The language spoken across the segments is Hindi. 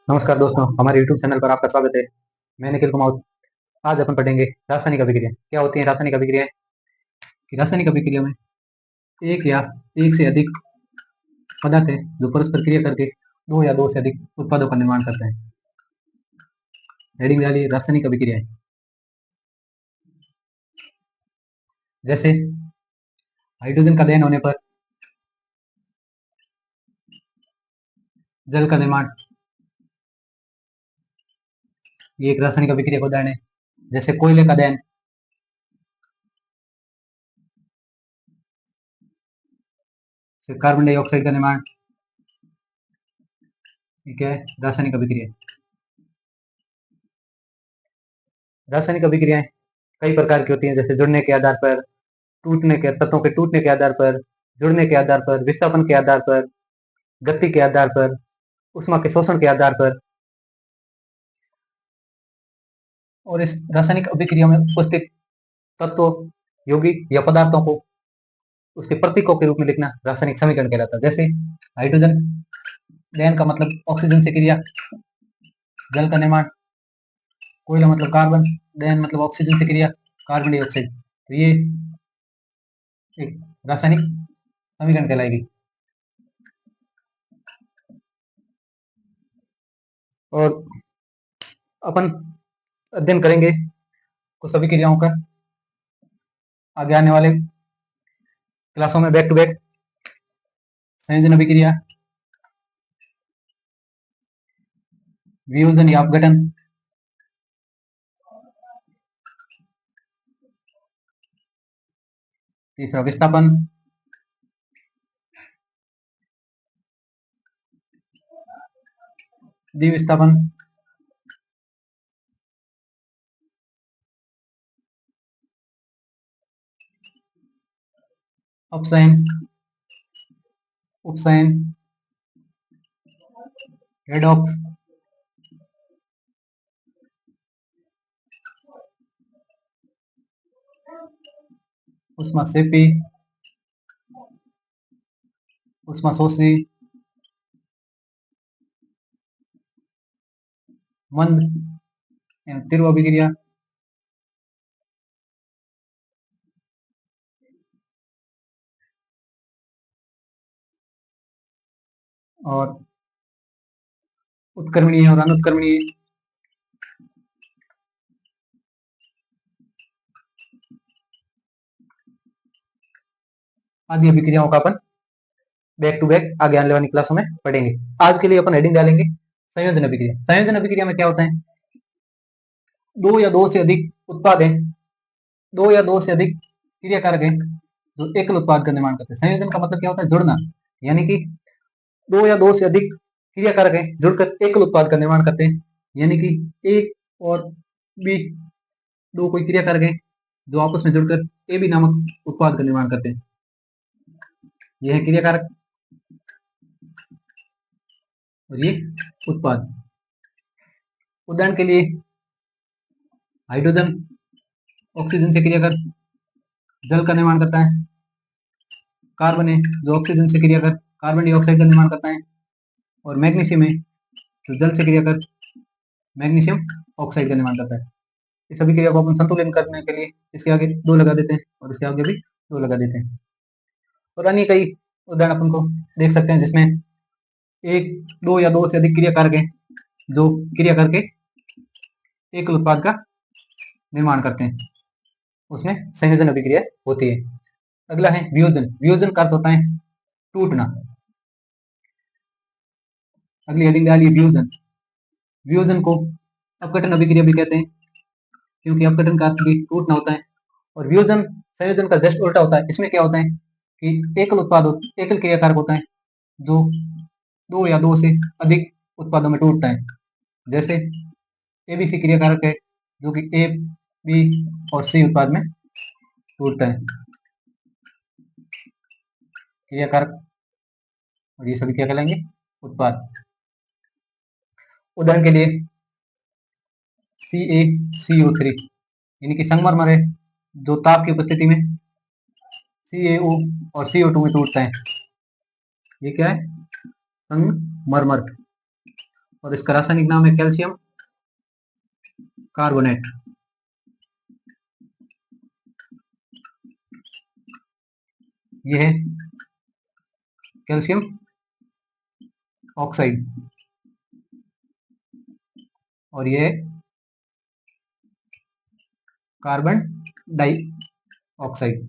नमस्कार दोस्तों, हमारे YouTube चैनल पर आपका स्वागत है। मैं निखिल कुमार। आज अपन पढ़ेंगे रासायनिक अभिक्रिया। क्या होती है रासायनिक अभिक्रियाएं? कि रासायनिक अभिक्रिया में एक या एक से अधिक पदार्थ है जो परस्पर क्रिया करके दो या दो से अधिक उत्पादों का निर्माण करते हैं। हेडिंग डालिए रासायनिक अभिक्रियाएं। जैसे हाइड्रोजन का दहन होने पर जल का निर्माण, ये एक रासायनिक अभिक्रिया का उदाहरण है। जैसे कोयले का दहन, कार्बन डाइऑक्साइड का निर्माण, ये क्या है? रासायनिक अभिक्रिया। रासायनिक अभिक्रियाएं कई प्रकार की होती हैं, जैसे जुड़ने के आधार पर, टूटने के तत्वों के टूटने के आधार पर, जुड़ने के आधार पर, विस्थापन के आधार पर, गति के आधार पर, ऊष्मा के शोषण के आधार पर। और इस रासायनिक अभिक्रिया में उपस्थित तत्वों, यौगिक या पदार्थों को उसके प्रतीकों के रूप में लिखना रासायनिक समीकरण कहलाता है। जैसे हाइड्रोजन दहन का मतलब ऑक्सीजन से क्रिया, जल का निर्माण, कोयला मतलब कार्बन, दहन मतलब ऑक्सीजन से क्रिया, कार्बन डाइऑक्साइड। तो ये एक रासायनिक समीकरण कहलाएगी। और अपन अध्ययन करेंगे कुछ अभिक्रियाओं का आगे आने वाले क्लासों में, बैक टू बैक। संयोजन अभिक्रिया, वियोजन या अपघटन, तीसरा विस्थापन, द्विविस्थापन, अपसयन, उपसयन, रेडॉक्स, ऊष्माक्षेपी, ऊष्माशोषी, मंद एवं तीव्र अभिक्रिया, और उत्क्रमणीय और अनुत्क्रमणीय। आदि अभिक्रियाओं का अपन बैक टू बैक आगे आने वाली क्लासों में पढ़ेंगे। आज के लिए अपन हेडिंग डालेंगे संयोजन अभिक्रिया। संयोजन अभिक्रिया में क्या होता है? दो या दो से अधिक उत्पाद है, दो या दो से अधिक क्रियाकारक है जो एकल उत्पाद का निर्माण करते हैं। संयोजन का मतलब क्या होता है? जुड़ना। यानी कि दो या दो से अधिक क्रियाकारक है जुड़कर एकल उत्पाद का निर्माण करते हैं। यानी कि ए और बी दो कोई क्रियाकारक है जो आपस में जुड़कर ए बी नामक उत्पाद का निर्माण करते हैं। यह है क्रियाकारक और ये उत्पाद। उदाहरण के लिए हाइड्रोजन ऑक्सीजन से क्रिया कर जल का निर्माण करता है, कार्बन है जो ऑक्सीजन से क्रिया कर कार्बन डाइऑक्साइड का निर्माण करता है, और मैग्नीशियम है जो जल से क्रिया कर मैग्नीशियम ऑक्साइड का निर्माण करता है। इस अभिक्रिया को अपन संतुलन करने के लिए इसके आगे दो लगा देते हैं और इसके आगे भी दो लगा देते हैं। और अन्य कई उदाहरण अपन को देख सकते हैं जिसमें एक, दो या दो से अधिक क्रियाकारक है जो क्रिया करके एक उत्पाद का निर्माण करते हैं, उसमें संयोजन अभिक्रिया होती है। अगला है वियोजन। वियोजन का अर्थ होता है टूटना। अगली हेडिंग डालिए वियोजन। वियोजन को अपघटन अभिक्रिया भी कहते हैं क्योंकि अपघटन का अर्थ भी टूटना होता है। और वियोजन संयोजन का जस्ट उल्टा होता है। इसमें क्या होता है कि एकल उत्पाद, एकल क्रियाकारक होता है जो दो या दो से अधिक उत्पादों में टूटता है। जैसे एबीसी क्रियाकारक है जो कि ए, बी और सी उत्पाद में टूटता है। क्रियाकारक और ये सभी क्या कहलाएंगे? उत्पाद। उदाहरण के लिए CaCO3 यानी कि संगमरमर है जो ताप की उपस्थिति में CaO और CO2 में टूटता है। ये क्या है? संगमरमर। और इसका रासायनिक नाम है कैल्शियम कार्बोनेट। ये है कैल्शियम ऑक्साइड और ये है कार्बन डाइऑक्साइड।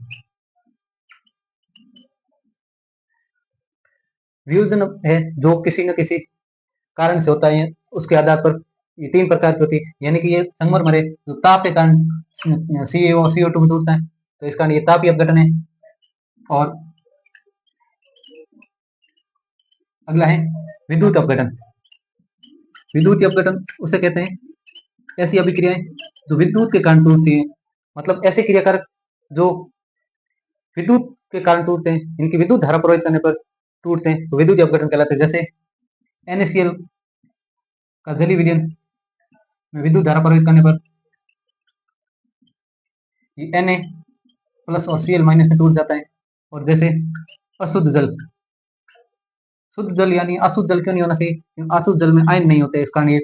फ्यूजन है जो किसी न किसी कारण से होता है, उसके आधार पर ये 3 प्रकार की होती है, यानी कि ये संगमरमर है जो ताप के कारण CO2 में टूटता है, तो इसका ये तापीय अपघटन है। और अगला है विद्युत अपघटन। विद्युत अपघटन उसे कहते हैं ऐसी अभिक्रियाएं जो विद्युत के कारण टूटती है, मतलब ऐसे क्रियाकारक जो विद्युत के कारण टूटते हैं, इनकी विद्युत धारा प्रवाहित करने पर टूटते हैं, तो विद्युत अपघटन कहलाते हैं। जैसे NaCl का जलीय विलयन में विद्युत धारा प्रवाहित करने पर ये Na प्लस और Cl माइनस में टूट जाता है। और जैसे अशुद्ध जल, शुद्ध जल यानी अशुद्ध जल क्यों नहीं होना चाहिए, अशुद्ध जल में आयन नहीं होते, इस कारण ये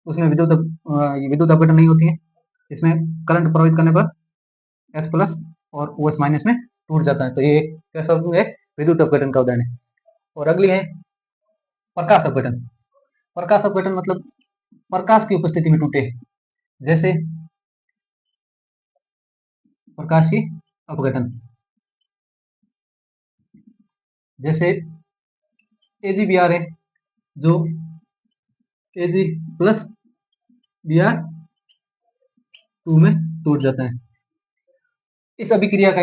उसमें विद्युत अपघटन नहीं होती है, इसमें करंट प्रवाहित करने पर S प्लस और OH माइनस में टूट जाता है, तो ये कैसा है विद्युत अपघटन का उदाहरण है। और अगली है प्रकाश अपघटन। प्रकाश अपघटन मतलब प्रकाश की उपस्थिति में टूटे, जैसे प्रकाशीय अपघटन, जैसे AgBr है जो Ag प्लस Br2 में टूट जाता है। इस अभिक्रिया का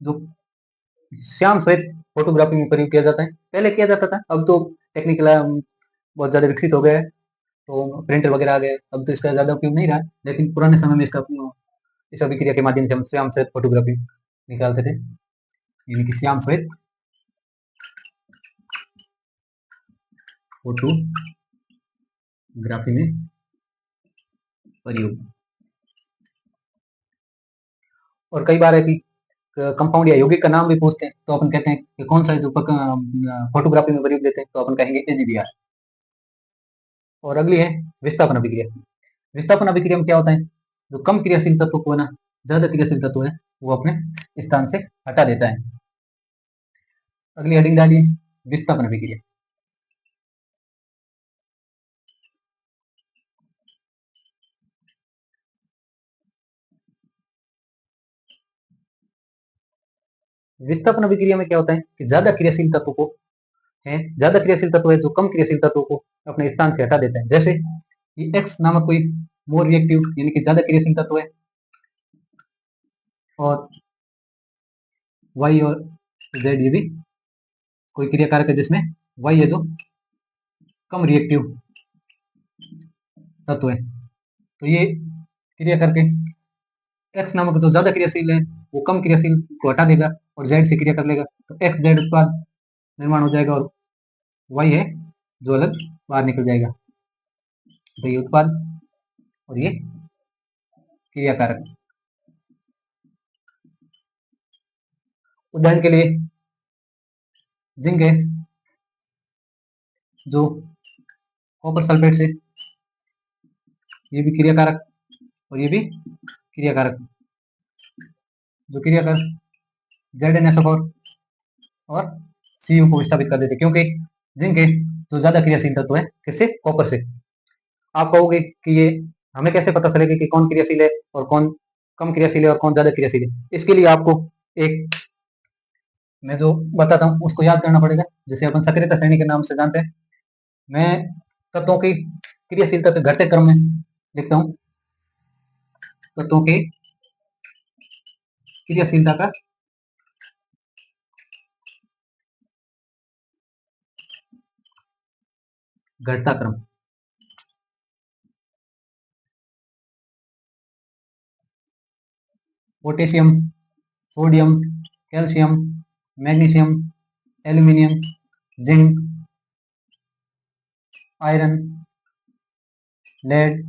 जो श्याम श्वेत फोटोग्राफी में प्रयोग किया जाता है, पहले किया जाता था, अब तो टेक्निकल बहुत ज्यादा विकसित हो गया है, तो प्रिंटर वगैरह आ गए, अब तो इसका ज्यादा उपयोग नहीं रहा, लेकिन पुराने समय में इसका इस अभिक्रिया के माध्यम से हम श्याम श्वेत फोटोग्राफी निकालते थे, यानी कि श्याम श्वेत फोटोग्राफी में प्रयोग। और कई बार है कि कंपाउंड या यौगिक का नाम भी पूछते हैं, तो अपन कहते हैं कि कौन सा है जो फोटोग्राफी में प्रयोग देते हैं, तो अपन कहेंगे AgBr। और अगली है विस्थापन अभिक्रिया। विस्थापन अभिक्रिया में क्या होता है, जो कम क्रियाशील तत्व को ना ज्यादा क्रियाशील तत्व है वो अपने स्थान से हटा देता है। अगली हेडिंग डालिए विस्थापन अभिक्रिया। विस्थापन अभिक्रिया में क्या होता है कि ज्यादा क्रियाशील तत्व को ज्यादा क्रियाशील तत्व है जो कम क्रियाशील तत्व को अपने स्थान से हटा देता है। जैसे ये X नामक कोई मोर रिएक्टिव यानी कि ज्यादा क्रियाशील तत्व है, और Y और Z ये भी कोई क्रिया कारक है जिसमें Y है जो कम रिएक्टिव तत्व है, तो ये क्रिया करके X नामक जो ज्यादा क्रियाशील है वो कम क्रियाशील को हटा देगा और Z से क्रिया कर लेगा, तो XZ उत्पाद निर्माण हो जाएगा, और Y है जो अलग बाहर निकल जाएगा, तो ये उत्पाद और ये क्रिया कारक। उदाहरण के लिए जिंक है जो कॉपर सल्फेट से, ये भी क्रिया कारक और ये भी क्रिया कारक, जो क्रिया कारक ZnSO4 और Cu को विस्थापित कर देते, क्योंकि जिंक है जो ज्यादा क्रियाशील तत्व है किससे, कॉपर से। आप कहोगे कि ये हमें कैसे पता चलेगा कि कौन क्रियाशील है और कौन कम क्रियाशील है और कौन ज्यादा क्रियाशील है, इसके लिए आपको एक मैं जो बताता हूँ उसको याद करना पड़ेगा, जैसे अपन सक्रियता श्रेणी के नाम से जानते हैं। मैं तत्वों की क्रियाशीलता के घटते क्रम में लिखता हूँ, तत्वों की क्रियाशीलता का घटता क्रम। Potassium, sodium, calcium, magnesium, aluminium, zinc, iron, lead,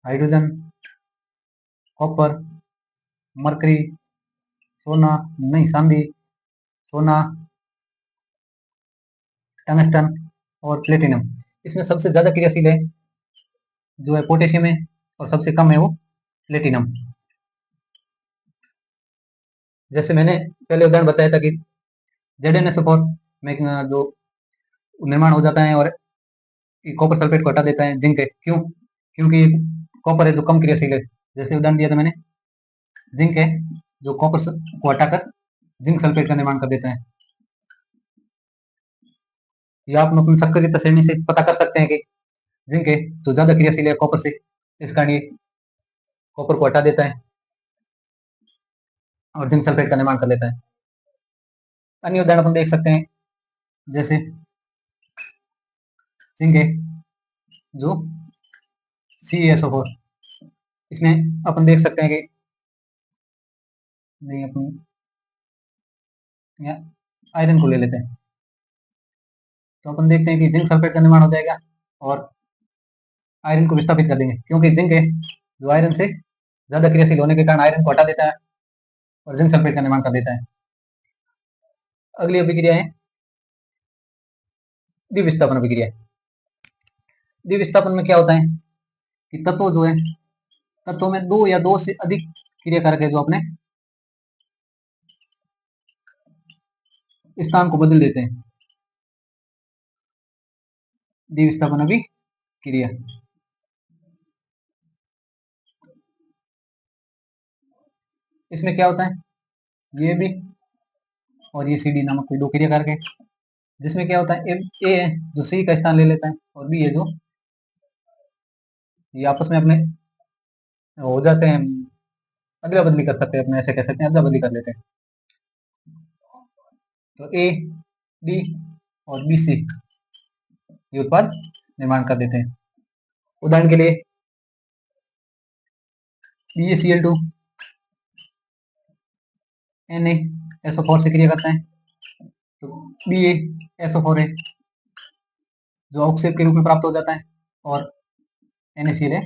hydrogen, copper, mercury, सोना नहीं चांदी, सोना, टंगस्टन, और प्लेटिनम। इसमें सबसे ज़्यादा क्रियाशील है जो है पोटेशियम है, और सबसे कम है वो प्लेटिनम। जैसे मैंने पहले उदाहरण बताया था कि ZnSO4 में जो निर्माण हो जाता है और कॉपर सल्फेट को हटा देता है जिंक है। क्यों? क्योंकि कॉपर है जो कम क्रियाशील है। जैसे उदाहरण दिया था मैंने, जिंक है जो कॉपर को हटाकर जिंक सल्फेट का निर्माण कर देता है। या आप अपनी सक्रियता श्रेणी से पता कर सकते हैं कि जिंक है जो ज्यादा क्रियाशील है कॉपर से, इस कारण ये कॉपर को हटा देता है और जिंक सल्फेट का निर्माण कर लेता है। अन्य उदाहरण अपन देख सकते हैं, जैसे जिंक है जो CaSO4, इसमें अपन देख सकते हैं कि नहीं, अपन आयरन को ले लेते हैं, तो अपन देखते हैं कि जिंक सल्फेट का निर्माण हो जाएगा और आयरन को विस्थापित कर देंगे, क्योंकि जिंक है जो आयरन से ज्यादा क्रियाशील होने के कारण आयरन को हटा देता है और जिंक सल्फेट का निर्माण कर देता है। अगली अभिक्रिया है द्विविस्थापन अभिक्रिया। द्विविस्थापन में क्या होता है कि तत्व जो है, तत्वों में दो या दो से अधिक क्रियाकारक है जो अपने स्थान को बदल देते हैं। द्विविस्थापन अभिक्रिया। इसमें क्या होता है, ये भी और ये CD नामक कोई दो क्रियाकारक है, जिसमें क्या होता है, ए है जो सी का स्थान ले लेता है और बी है जो, ये आपस में अपने हो जाते हैं, अदला बदली कर सकते हैं, अपने ऐसे कह सकते हैं, अदला बदली कर लेते हैं। तो ए बी और बी सी ये उत्पाद निर्माण कर देते हैं। उदाहरण के लिए BaCl2 Na SO4 से क्रिया करता है, तो BaSO4 है जो अवक्षेप के रूप में प्राप्त हो जाता है और NaCl है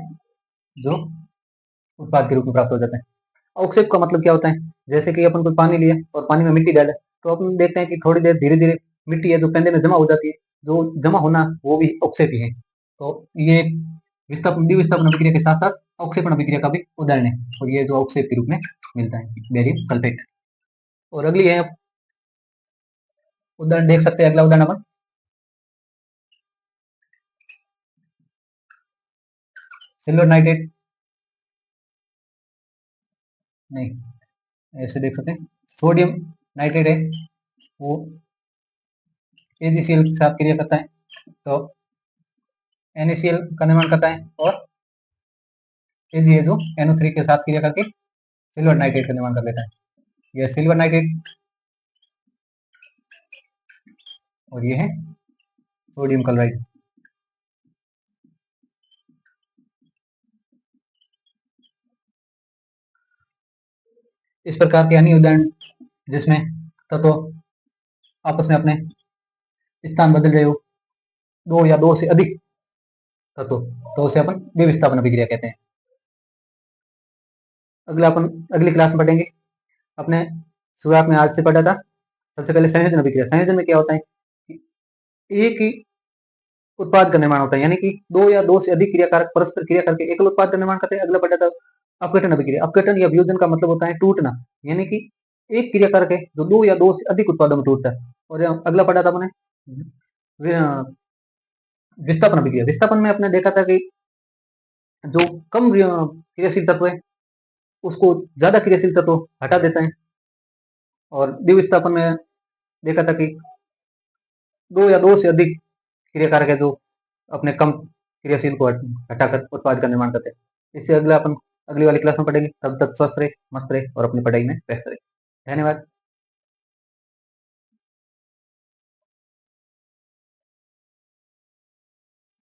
जो उत्पाद के रूप में प्राप्त हो जाता है। अवक्षेप का मतलब क्या होता है, जैसे कि अपन कोई पानी लिया और पानी में मिट्टी डाले, तो अपन देखते हैं कि थोड़ी देर धीरे धीरे मिट्टी है जो पेंदे में जमा हो जाती है, जो जमा होना वो भी अवक्षेप ही है। तो ये द्विविस्थापन अभिक्रिया के साथ साथ अवक्षेपण अभिक्रिया का भी उदाहरण है, और ये जो अवक्षेप के रूप में मिलता है बेरियम सल्फेट। और अगली है, उदाहरण देख सकते हैं, अगला उदाहरण अपन सिल्वर नाइट्रेट, नहीं ऐसे देख सकते हैं, सोडियम नाइट्रेट है वो AgCl के साथ क्रिया करता है तो NaCl का निर्माण करता है, और Ag है जो NO3 के साथ क्रिया करके सिल्वर नाइट्रेट का निर्माण कर लेता है। यह सिल्वर नाइट्रेट और ये है सोडियम क्लोराइड। इस प्रकार के अन्य उदाहरण जिसमें तत्व आपस में अपने स्थान बदल रहे हो, दो या दो से अधिक तत्व, तो उसे अपन द्विविस्थापन अभिक्रिया कहते हैं। अगला अपन अगली क्लास में पढ़ेंगे। अपने शुरुआत में आज से पढ़ा था सबसे पहले संयोजन अभिक्रिया। संयोजन में क्या होता है कि एक ही उत्पाद का निर्माण होता है, यानी कि दो या दो से अधिक क्रियाकारक परस्पर क्रिया करके एकल उत्पाद का निर्माण करते हैं। अगला पढ़ा था अपघटन अभिक्रिया। अपघटन या वियोजन का मतलब होता है टूटना, यानी कि एक क्रियाकारक है जो दो या दो से अधिक उत्पादों में टूटता है। और अगला पढ़ा था अपने विस्थापन अभिक्रिया। विस्थापन में आपने देखा था कि जो कम क्रियाशील तत्व है उसको ज्यादा क्रियाशील तत्व हटा देता है, और द्विविस्थापन में देखा था कि दो या दो से अधिक क्रियाकारक है जो अपने कम क्रियाशील को हटाकर उत्पाद का निर्माण करते हैं। इससे अगला अपन अगली वाली क्लास में पढ़ेंगे। तब तक स्वस्थ रहे, मस्त रहे और अपनी पढ़ाई में व्यस्त रहे। धन्यवाद।